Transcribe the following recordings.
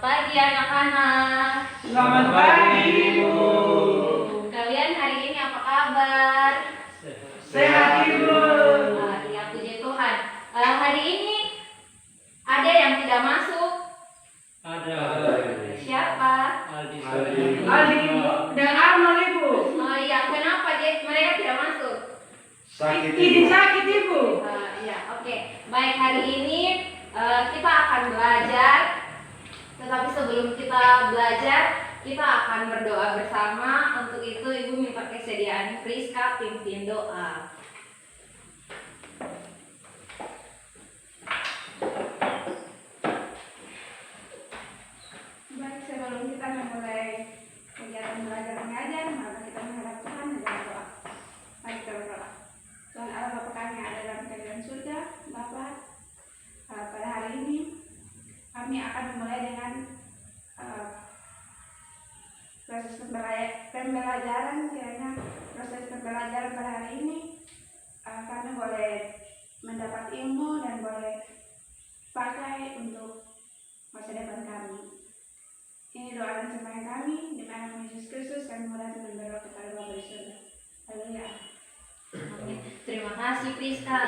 pagi anak-anak. Selamat pagi, Ibu. Kalian hari ini apa kabar? Sehat, Ibu. Ya puji Tuhan. Hari ini ada yang tidak masuk. Ada. Siapa? Aldi. Aldi, Ibu. Dan Arnold, Ibu. Oh iya, kenapa mereka tidak masuk? Izin sakit, Ibu. Ya, oke. Baik, hari ini kita akan belajar. Tetapi sebelum kita belajar, kita akan berdoa bersama. Untuk itu Ibu minta kesediaan Priska pimpin doa. Baik, sebelum kita memulai kegiatan belajar mengajar, maka kita menghadap Tuhan dan berdoa. Mari kita berdoa. Tuhan Allah Bapa kami yang ada dalam kerajaan surga, Bapa, pada hari ini kami akan memulai dengan proses pembelajaran. Kiranya proses pembelajaran pada hari ini kami boleh mendapat ilmu dan boleh pakai untuk masa depan kami. Ini doa dan sembahyang kami di nama Yesus Kristus, kami mengucapkan dan berdoa kepada Bapa di surga. Haleluya. Amin. Terima kasih Priska.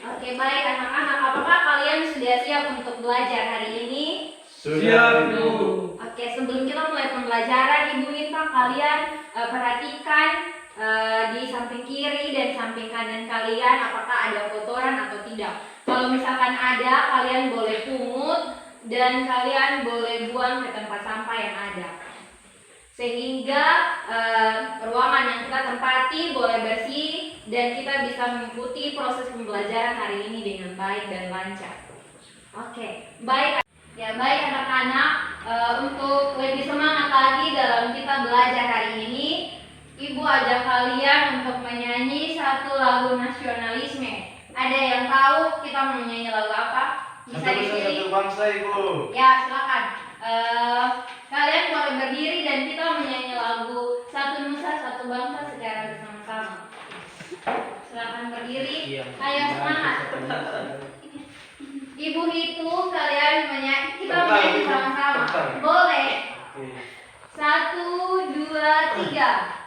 Oke, baik anak-anak, apakah kalian sudah siap untuk belajar hari ini? Siap, Ibu. Oke, sebelum kita mulai pembelajaran, Ibu minta kalian perhatikan di samping kiri dan samping kanan kalian apakah ada kotoran atau tidak. Kalau misalkan ada, kalian boleh pungut dan kalian boleh buang ke tempat sampah yang ada. Sehingga ruangan yang kita tempati boleh bersih dan kita bisa mengikuti proses pembelajaran hari ini dengan baik dan lancar. Oke, baik. Ya, baik anak-anak, untuk lebih semangat lagi dalam kita belajar hari ini, Ibu ajak kalian untuk menyanyi satu lagu nasionalisme. Ada yang tahu kita mau menyanyi lagu apa? Bisa dipilih. Satu bangsa, Ibu. Ya, silakan. Kalian boleh berdiri dan kita menyanyi lagu Satu Nusa Satu Bangsa secara bersama-sama. Silakan berdiri. Ayo semangat. Ibu hitung, kalian kita menyanyi sama-sama. Boleh. 1, 2, 3.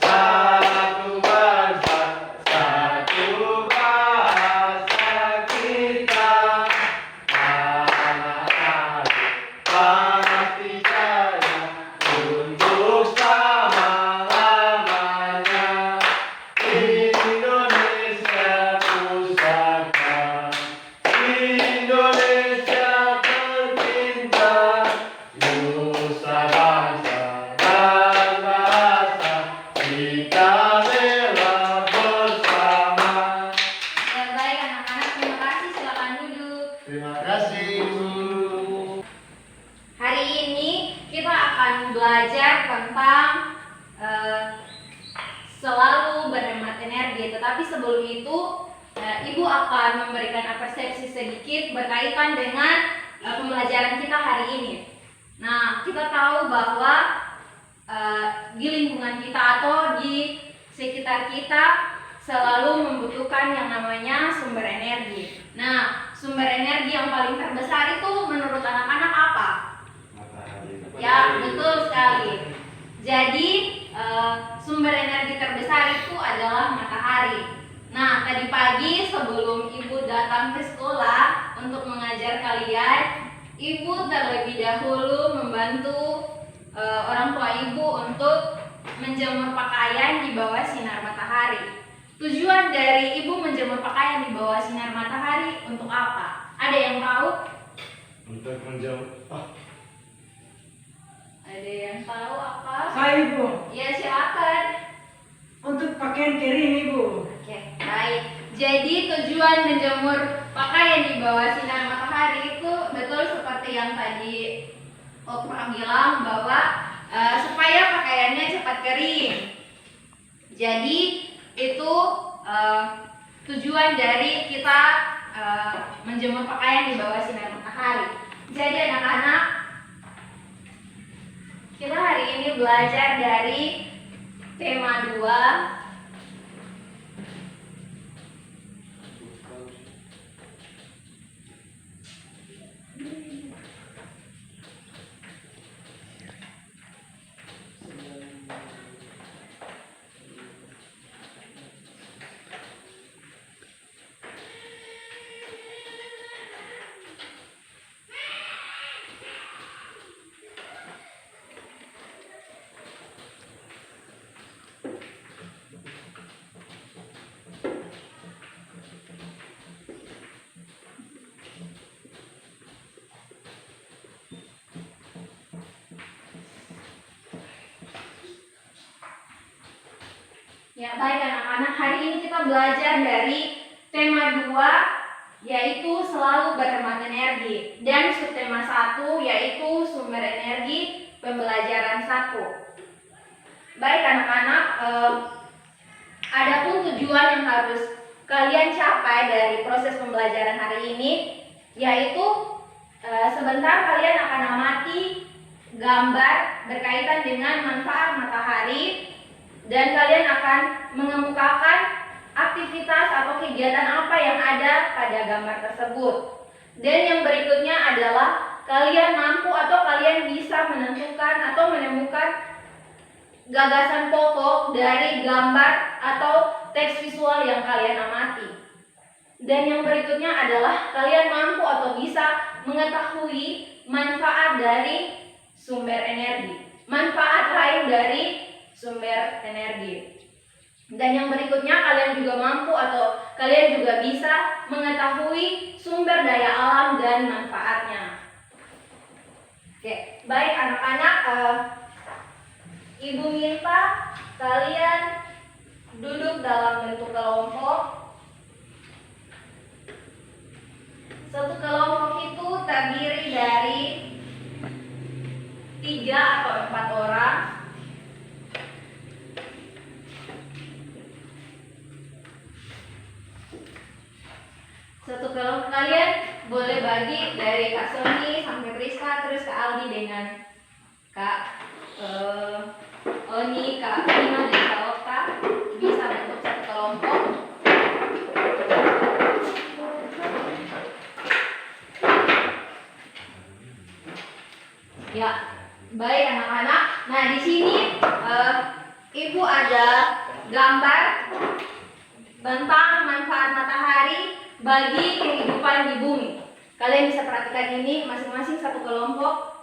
Satu bangsa, satu bahasa kita. Anak-anak pasti saja untuk selama-lamanya. Indonesia pusaka, Indonesia tercinta, Nusa bangsa dan bahasa kita bela bersama. Ya, baik anak-anak, terima kasih. Silakan duduk. Terima kasih, Ibu. Hari ini kita akan belajar tentang selalu berhemat energi. Tetapi sebelum itu, Ibu akan memberikan persepsi sedikit berkaitan dengan pembelajaran kita hari ini. Nah, kita tahu bahwa di lingkungan kita atau di sekitar kita selalu membutuhkan yang namanya sumber energi. Nah, sumber energi yang paling terbesar itu menurut anak-anak apa? Ya, betul sekali. Jadi sumber energi terbesar itu adalah matahari. Nah, tadi pagi sebelum Ibu datang ke sekolah untuk mengajar kalian, Ibu terlebih dahulu membantu orang tua Ibu untuk menjemur pakaian di bawah sinar matahari. Tujuan dari Ibu menjemur pakaian di bawah sinar matahari untuk apa? Ada yang tahu? Untuk menjauh. Ada yang tahu apa? Saya, Ibu. Ya, silakan. Untuk pakaian kering, Ibu. Oke, baik. Jadi tujuan menjemur pakaian di bawah sinar matahari itu betul seperti yang tadi Oprah bilang bahwa supaya pakaiannya cepat kering. Jadi itu tujuan dari kita menjemur pakaian di bawah sinar matahari. Jadi anak-anak, kita hari ini belajar dari tema 2. Ya, baik anak-anak, hari ini kita belajar dari tema 2 yaitu selalu berhemat energi dan subtema 1 yaitu sumber energi pembelajaran 1. Baik anak-anak, adapun tujuan yang harus kalian capai dari proses pembelajaran hari ini yaitu sebentar kalian akan amati gambar berkaitan dengan manfaat matahari dan kalian akan mengemukakan aktivitas atau kegiatan apa yang ada pada gambar tersebut. Dan yang berikutnya adalah kalian mampu atau kalian bisa menentukan atau menemukan gagasan pokok dari gambar atau teks visual yang kalian amati. Dan yang berikutnya adalah kalian mampu atau bisa mengetahui manfaat dari sumber energi, manfaat lain dari sumber energi. Dan yang berikutnya kalian juga mampu atau kalian juga bisa mengetahui sumber daya alam dan manfaatnya. Oke, baik anak-anak, Ibu minta kalian duduk dalam bentuk kelompok. Satu kelompok itu terdiri dari 3 atau 4 orang. Satu kelompok kalian boleh bagi dari Kak Sony sampai Priska, terus Kak Aldi dengan Kak Oni, Kak Nina, dan Kak Okta bisa bentuk satu kelompok. Ya, baik anak-anak. Nah, di sini Ibu ada gambar tentang manfaat matahari bagi kehidupan di bumi. Kalian bisa perhatikan ini masing-masing satu kelompok.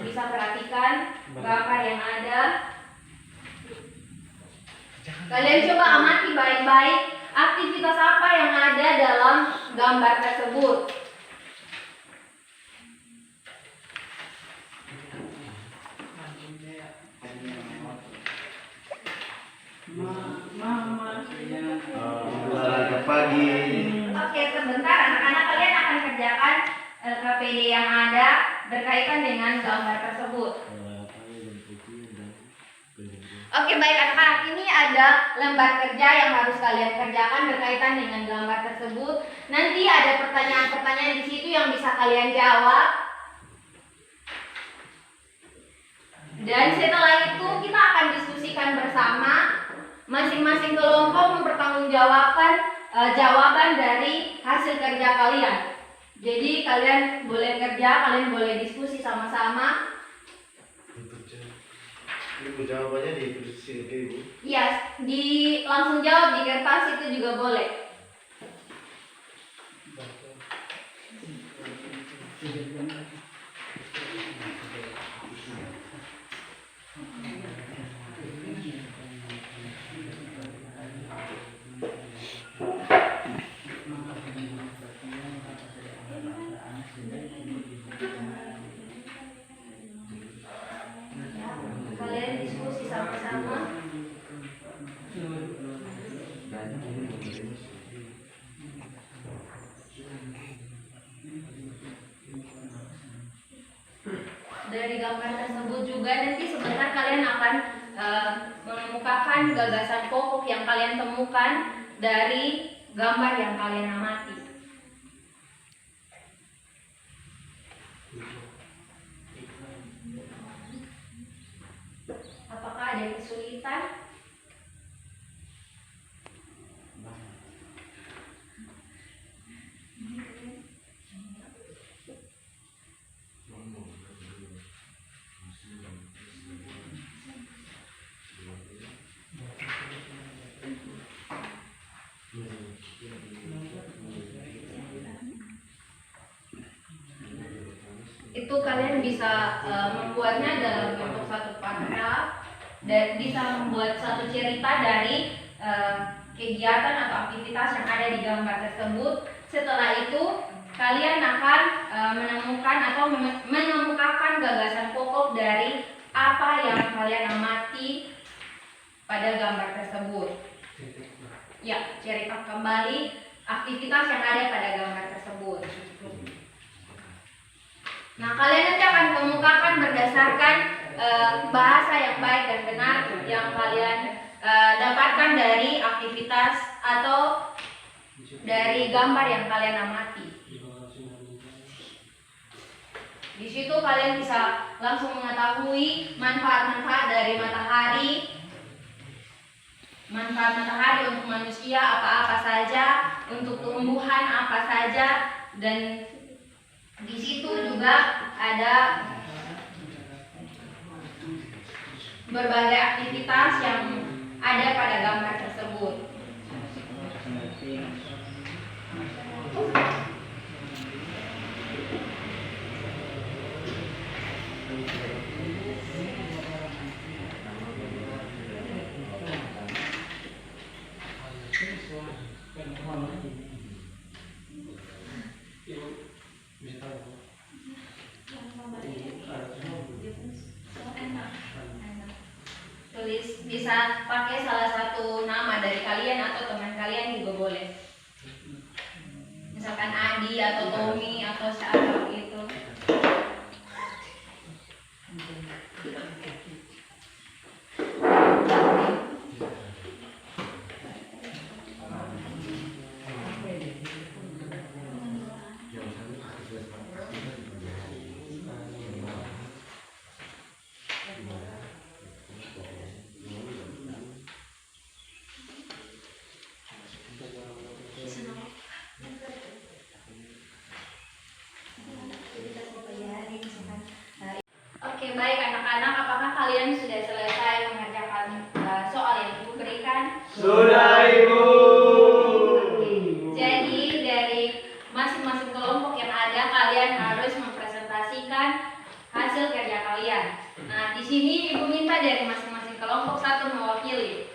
Bisa perhatikan gambar yang ada. Kalian coba amati baik-baik aktivitas apa yang ada dalam gambar tersebut. Olahraga pagi. Oke, sebentar anak-anak, kalian akan kerjakan LKPD yang ada berkaitan dengan gambar tersebut. Oke, baik anak-anak, ini ada lembar kerja yang harus kalian kerjakan berkaitan dengan gambar tersebut. Nanti ada pertanyaan-pertanyaan di situ yang bisa kalian jawab. Dan setelah itu kita akan diskusikan bersama. Masing-masing kelompok mempertanggungjawabkan jawaban dari hasil kerja kalian. Jadi kalian boleh kerja, kalian boleh diskusi sama-sama. Ibu jawabannya di sini ke Ibu. Iya, langsung jawab di kertas itu juga boleh. Kalian diskusi sama-sama. Dari gambar tersebut juga nanti sebentar kalian akan mengemukakan gagasan pokok yang kalian temukan dari gambar yang kalian amati. Apakah ada kesulitan? Itu kalian bisa membuatnya dalam bentuk satu paragraf dan bisa membuat satu cerita dari kegiatan atau aktivitas yang ada di gambar tersebut. Setelah itu kalian akan menemukan atau mengemukakan gagasan pokok dari apa yang kalian amati pada gambar tersebut. Ya, cerita kembali aktivitas yang ada pada gambar tersebut. Nah, kalian nanti akan kemukakan berdasarkan bahasa yang baik dan benar yang kalian dapatkan dari aktivitas atau dari gambar yang kalian amati. Di situ kalian bisa langsung mengetahui manfaat-manfaat dari matahari, manfaat matahari untuk manusia apa-apa saja, untuk tumbuhan apa saja, dan di situ juga ada berbagai aktivitas yang ada pada gambar tersebut. Tulis, bisa pakai salah satu nama dari kalian atau teman kalian juga boleh. Misalkan Adi atau Tommy atau siapa gitu. Oke, baik anak-anak, apakah kalian sudah selesai mengerjakan soal yang Ibu berikan? Sudah, Ibu. Jadi dari masing-masing kelompok yang ada, kalian harus mempresentasikan hasil kerja kalian. Nah, di sini Ibu minta dari masing-masing kelompok satu mewakili.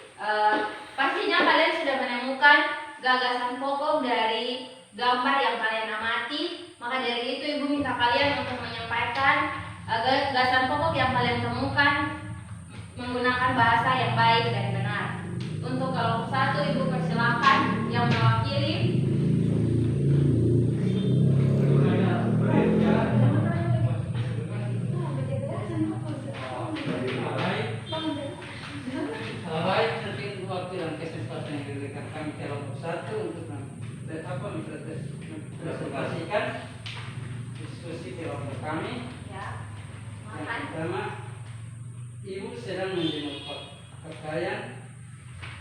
Pastinya kalian sudah menemukan gagasan pokok dari gambar yang kalian amati. Maka dari itu Ibu minta kalian untuk menyampaikan gagasan pokok yang kalian temukan menggunakan bahasa yang baik dan benar. Untuk kelompok satu, Ibu persilakan yang mewakili. Baik, nanti waktu dan kesempatan yang diberikan kami kelompok satu untuk mempresentasikan diskusi kelompok kami. Ya, Yang makan. pertama, ibu sedang menjemur pakaian.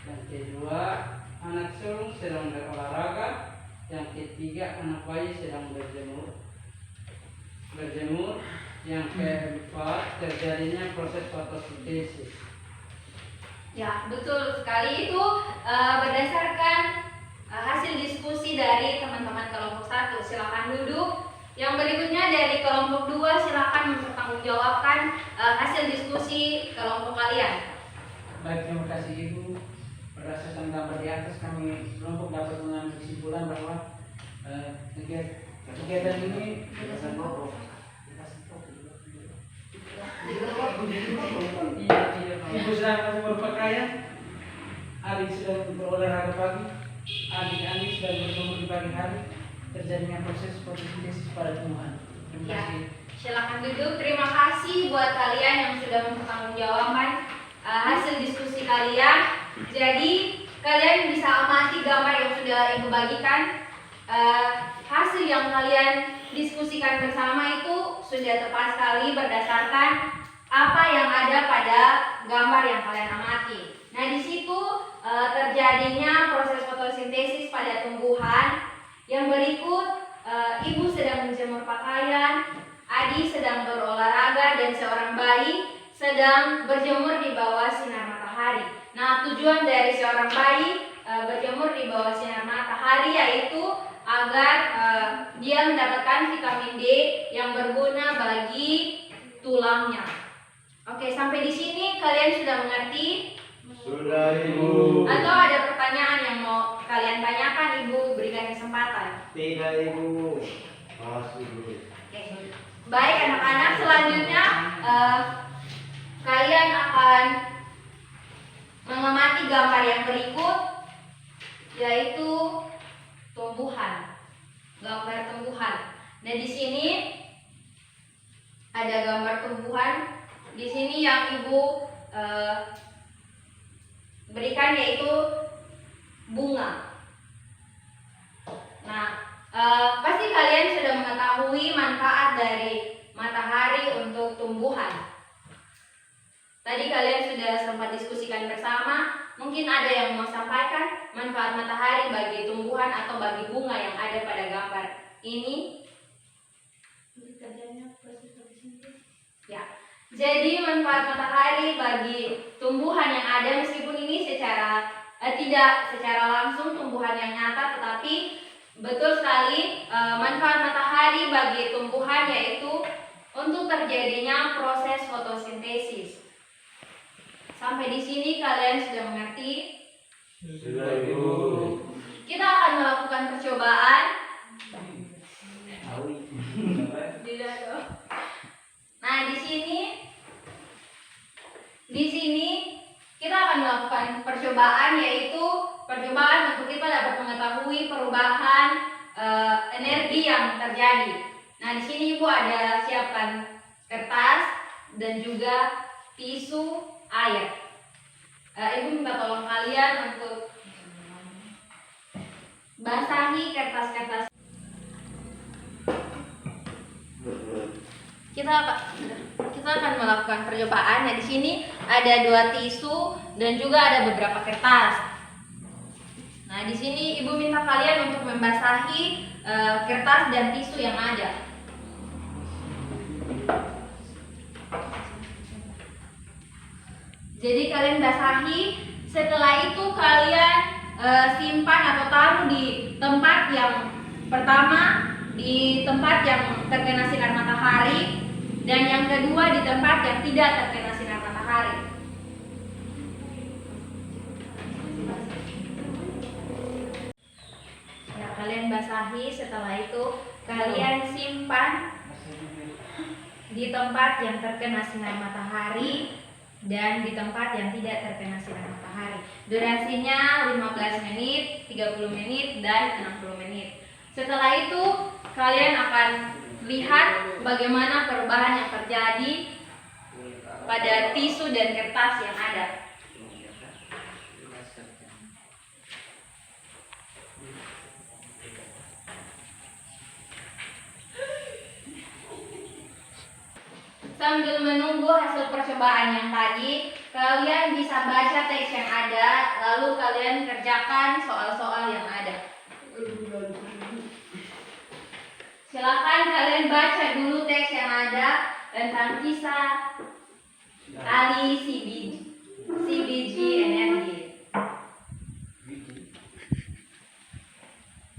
Yang kedua, anak sulung sedang berolahraga. Yang ketiga, anak bayi sedang berjemur. Yang keempat, terjadinya proses fotosintesis. Ya, betul sekali itu berdasarkan hasil diskusi dari teman-teman kelompok satu. Silakan duduk. Yang berikutnya dari kelompok 2, silakan mempertanggungjawabkan hasil diskusi kelompok kalian. Baik, terima kasih Ibu. Berdasarkan gambar di atas, kami kelompok dapat mengambil kesimpulan bahwa kegiatan ini Ibu sedang menjemur pakaian, adik sedang berolahraga pagi, adik Andi sedang berjemur di pagi hari. Terjadinya proses fotosintesis pada tumbuhan. Terima Ya, kasih. silakan duduk. Terima kasih buat kalian yang sudah mempertanggungjawabkan hasil diskusi kalian. Jadi kalian bisa amati gambar yang sudah Ibu bagikan. Hasil yang kalian diskusikan bersama itu sudah tepat sekali berdasarkan apa yang ada pada gambar yang kalian amati. Nah, di situ terjadinya proses fotosintesis pada tumbuhan. Yang berikut, Ibu sedang menjemur pakaian, Adi sedang berolahraga, dan seorang bayi sedang berjemur di bawah sinar matahari. Nah, tujuan dari seorang bayi berjemur di bawah sinar matahari yaitu agar dia mendapatkan vitamin D yang berguna bagi tulangnya. Oke, sampai di sini kalian sudah mengerti? Sudah, Ibu. Atau ada pertanyaan yang mau kalian tanyakan? Ibu berikan kesempatan. Tidak, Ibu. Makasih, Ibu. Oke. Baik anak-anak, selanjutnya kalian akan mengamati gambar yang berikut, yaitu tumbuhan. Gambar tumbuhan. Nah, di sini ada gambar tumbuhan. Di sini yang Ibu berikan yaitu bunga. Nah, pasti kalian sudah mengetahui manfaat dari matahari untuk tumbuhan. Tadi kalian sudah sempat diskusikan bersama. Mungkin ada yang mau sampaikan manfaat matahari bagi tumbuhan atau bagi bunga yang ada pada gambar ini. Ya, jadi manfaat matahari bagi tumbuhan yang ada, meskipun ini tidak secara langsung tumbuhan yang nyata, tetapi betul sekali manfaat matahari bagi tumbuhan yaitu untuk terjadinya proses fotosintesis. Sampai di sini kalian sudah mengerti? Sudah, Ibu. Kita akan melakukan percobaan. Tidak dong. Nah, di sini kita akan melakukan percobaan, yaitu percobaan untuk kita dapat mengetahui perubahan energi yang terjadi. Nah, di sini Ibu ada siapkan kertas dan juga tisu air. Ibu minta tolong kalian untuk basahi kertas-kertas. Kita akan melakukan percobaan. Nah, di sini ada 2 tisu dan juga ada beberapa kertas. Nah, di sini Ibu minta kalian untuk membasahi kertas dan tisu yang ada. Jadi kalian basahi, setelah itu kalian simpan atau taruh di tempat yang pertama, di tempat yang terkena sinar matahari, dan yang kedua di tempat yang tidak terkena sinar matahari. Ya, kalian basahi, setelah itu kalian simpan di tempat yang terkena sinar matahari dan di tempat yang tidak terkena sinar matahari. Durasinya 15 menit, 30 menit, dan 60 menit. Setelah itu kalian akan lihat bagaimana perubahan yang terjadi pada tisu dan kertas yang ada. Sambil menunggu hasil percobaan yang tadi, kalian bisa baca teks yang ada, lalu kalian kerjakan soal-soal yang ada. Silakan kalian baca dulu teks yang ada tentang kisah tali si biji energi.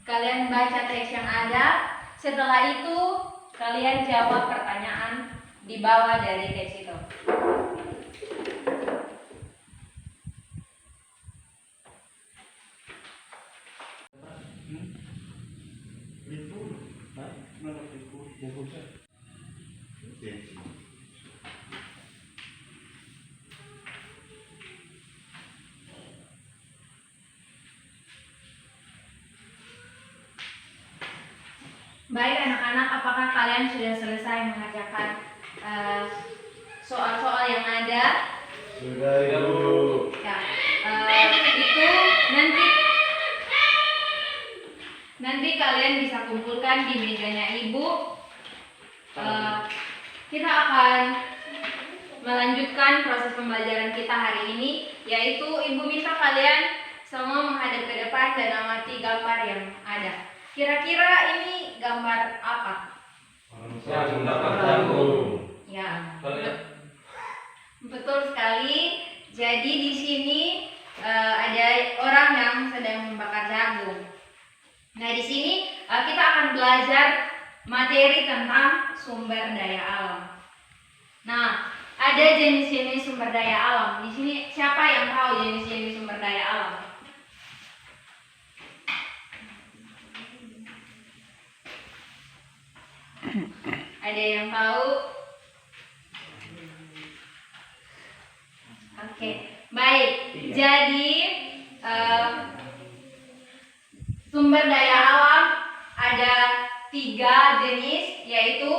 Kalian baca teks yang ada, setelah itu kalian jawab pertanyaan di bawah dari teks itu. Baik anak-anak, apakah kalian sudah selesai mengerjakan soal-soal yang ada? Sudah, Ibu. Ya, itu nanti kalian bisa kumpulkan di mejanya Ibu. Kita akan melanjutkan proses pembelajaran kita hari ini, yaitu Ibu minta kalian semua menghadap ke depan dan amati gambar yang ada. Kira-kira ini gambar apa? Yang dapat jagung. Ya, betul sekali. Jadi di sini ada orang yang sedang membakar jagung. Nah, di sini kita akan belajar materi tentang sumber daya alam. Nah, ada jenis-jenis sumber daya alam. Di sini siapa yang tahu jenis-jenis sumber daya alam? Ada yang tahu? Oke, baik. Jadi sumber daya alam ada 3 jenis, yaitu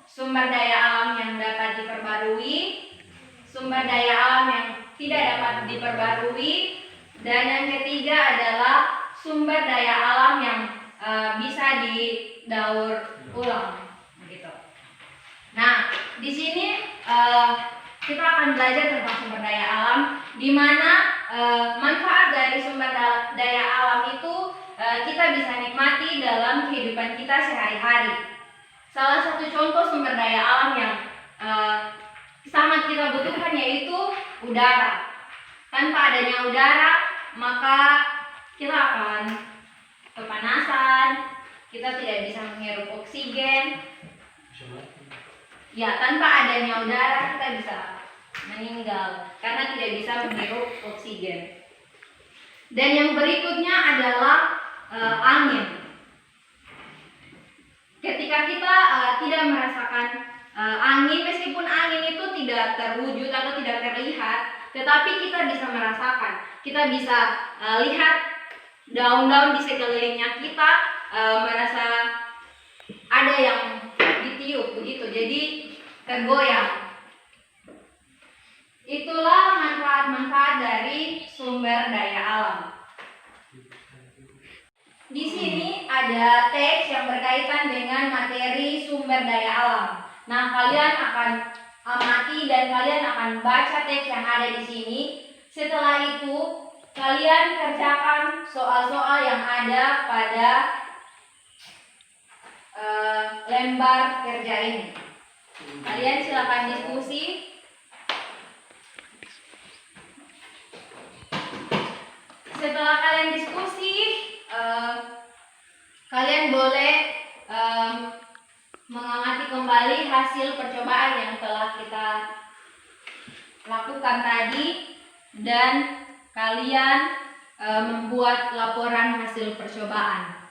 sumber daya alam yang dapat diperbarui, sumber daya alam yang tidak dapat diperbarui, dan yang ketiga adalah sumber daya alam yang bisa didaur ulang gitu. Nah, di sini kita akan belajar tentang sumber daya alam, di mana manfaat dari sumber daya alam itu kita bisa nikmati dalam kehidupan kita sehari-hari. Salah satu contoh sumber daya alam yang sangat kita butuhkan yaitu udara. Tanpa adanya udara, maka kita akan kepanasan, kita tidak bisa menghirup oksigen. Ya, tanpa adanya udara kita bisa meninggal karena tidak bisa menghirup oksigen. Dan yang berikutnya adalah angin. Ketika kita tidak merasakan angin, meskipun angin itu tidak terwujud atau tidak terlihat, tetapi kita bisa merasakan. Kita bisa lihat daun-daun di sekelilingnya kita, merasa ada yang ditiup begitu, jadi tergoyang. Itulah manfaat-manfaat dari sumber daya alam. Di sini ada teks yang berkaitan dengan materi sumber daya alam. Nah, kalian akan amati dan kalian akan baca teks yang ada di sini. Setelah itu, kalian kerjakan soal-soal yang ada pada lembar kerja ini. Kalian silakan diskusi. Setelah kalian diskusi, kalian boleh mengamati kembali hasil percobaan yang telah kita lakukan tadi, dan kalian membuat laporan hasil percobaan.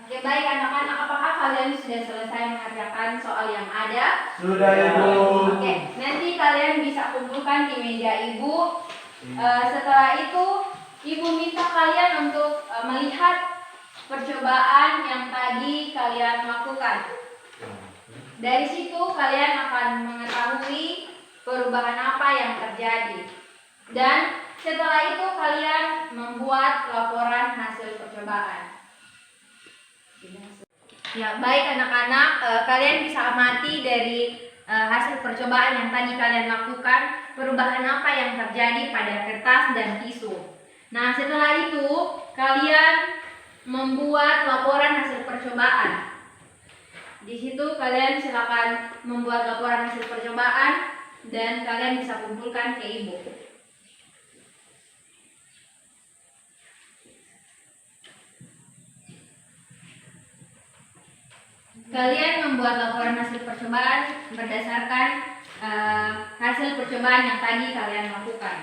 Oke, baik anak-anak, apakah kalian sudah selesai mengerjakan soal yang ada? Sudah, Ibu. Oke, nanti kalian bisa kumpulkan di meja Ibu. Setelah itu, Ibu minta kalian untuk melihat percobaan yang tadi kalian lakukan. Dari situ kalian akan mengetahui perubahan apa yang terjadi. Dan setelah itu kalian membuat laporan hasil percobaan. Ya, baik anak-anak, kalian bisa amati dari hasil percobaan yang tadi kalian lakukan, perubahan apa yang terjadi pada kertas dan tisu. Nah, setelah itu kalian membuat laporan hasil percobaan. Di situ kalian silakan membuat laporan hasil percobaan dan kalian bisa kumpulkan ke Ibu. Kalian membuat laporan hasil percobaan berdasarkan hasil percobaan yang tadi kalian lakukan.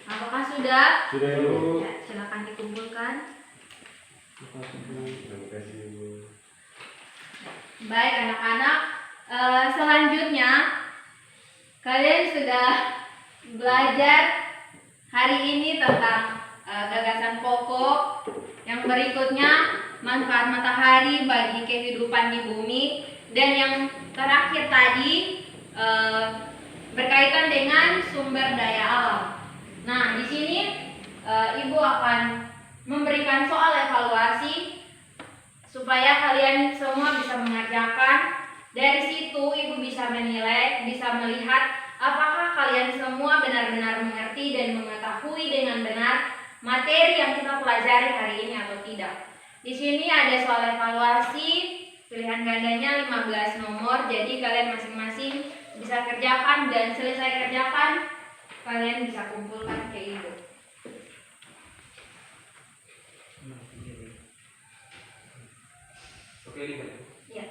Apakah sudah? Sudah, Ibu. Ya, silakan dikumpulkan. Terima kasih, Ibu. Baik anak-anak, selanjutnya kalian sudah belajar hari ini tentang gagasan pokok. Yang berikutnya manfaat matahari bagi kehidupan di bumi, dan yang terakhir tadi berkaitan dengan sumber daya alam. Nah, di sini Ibu akan memberikan soal evaluasi supaya kalian semua bisa mengerjakan. Dari situ Ibu bisa menilai, bisa melihat apakah kalian semua benar-benar mengerti dan mengetahui dengan benar materi yang kita pelajari hari ini atau tidak. Di sini ada soal evaluasi, pilihan gandanya 15 nomor, jadi kalian masing-masing bisa kerjakan, dan selesai kerjakan kalian bisa kumpulkan ke ibu. Oke, ini kan. Ya.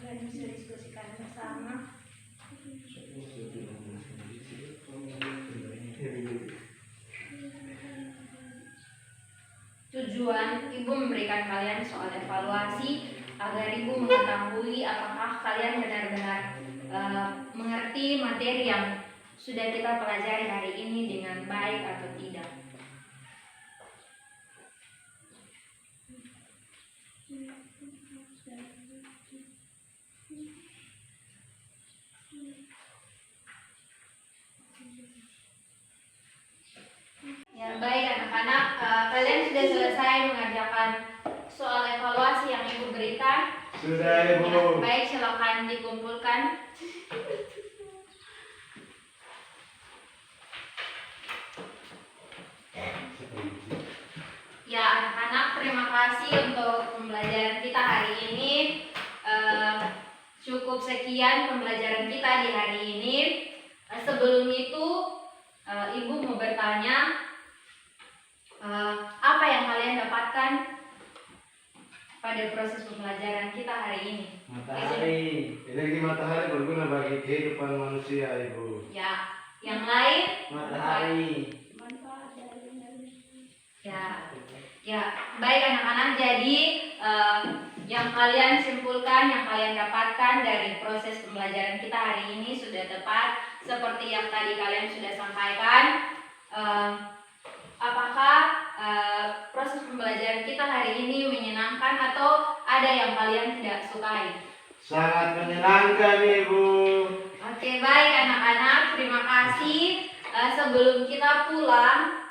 Kalian bisa diskusikan bersama. Tujuan ibu memberikan kalian soal evaluasi agar ibu mengetahui apakah kalian benar-benar mengerti materi yang sudah kita pelajari hari ini dengan baik atau tidak. Ya, baik anak-anak, kalian sudah selesai mengerjakan soal evaluasi yang ibu berikan. Sudah, Ibu. Ya, baik, silakan dikumpulkan. Ya, anak-anak, terima kasih untuk pembelajaran kita hari ini. Cukup sekian pembelajaran kita di hari ini. Sebelum itu, ibu mau bertanya, apa yang kalian dapatkan pada proses pembelajaran kita hari ini? Matahari. Energi matahari berguna bagi kehidupan manusia, Ibu. Ya, yang lain? Matahari. Ya, baik anak-anak. Jadi yang kalian simpulkan, yang kalian dapatkan dari proses pembelajaran kita hari ini sudah tepat seperti yang tadi kalian sudah sampaikan. Apakah proses pembelajaran kita hari ini menyenangkan atau ada yang kalian tidak sukai? Sangat menyenangkan, Ibu. Oke, baik anak-anak, terima kasih. Sebelum kita pulang,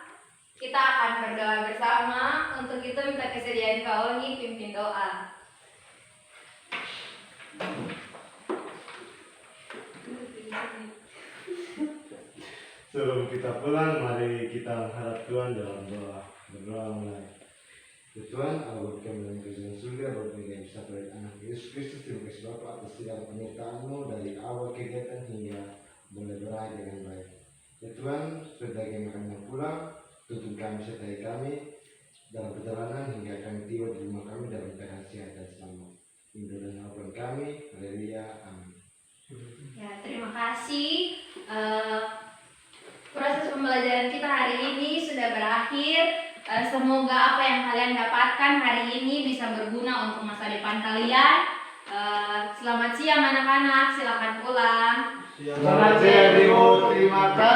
kita akan berdoa bersama. Untuk itu minta kesediaan Kaoni pimpin doa. Sebelum kita pulang, mari kita menghadap Tuhan dalam doa. Berdoa mulai. Ya Tuhan, Allah kami dalam kerajaan surga, Bapak yang bisa beri anak Yesus Kristus, terima kasih Bapak atas segala penyertaan-Mu dari awal kegiatan hingga boleh berakhir dengan baik. Ya Tuhan, sudah kami akan pulang, tuntun kami sertai kami dalam perjalanan hingga kami tiba di rumah kami dalam keadaan sehat dan selamat. Indah dan harapan kami, haleluya, amin. Ya, terima kasih. Proses pembelajaran kita hari ini sudah berakhir. Semoga apa yang kalian dapatkan hari ini bisa berguna untuk masa depan kalian. Selamat siang anak-anak, silakan pulang. Selamat siang, Ibu. Terima kasih.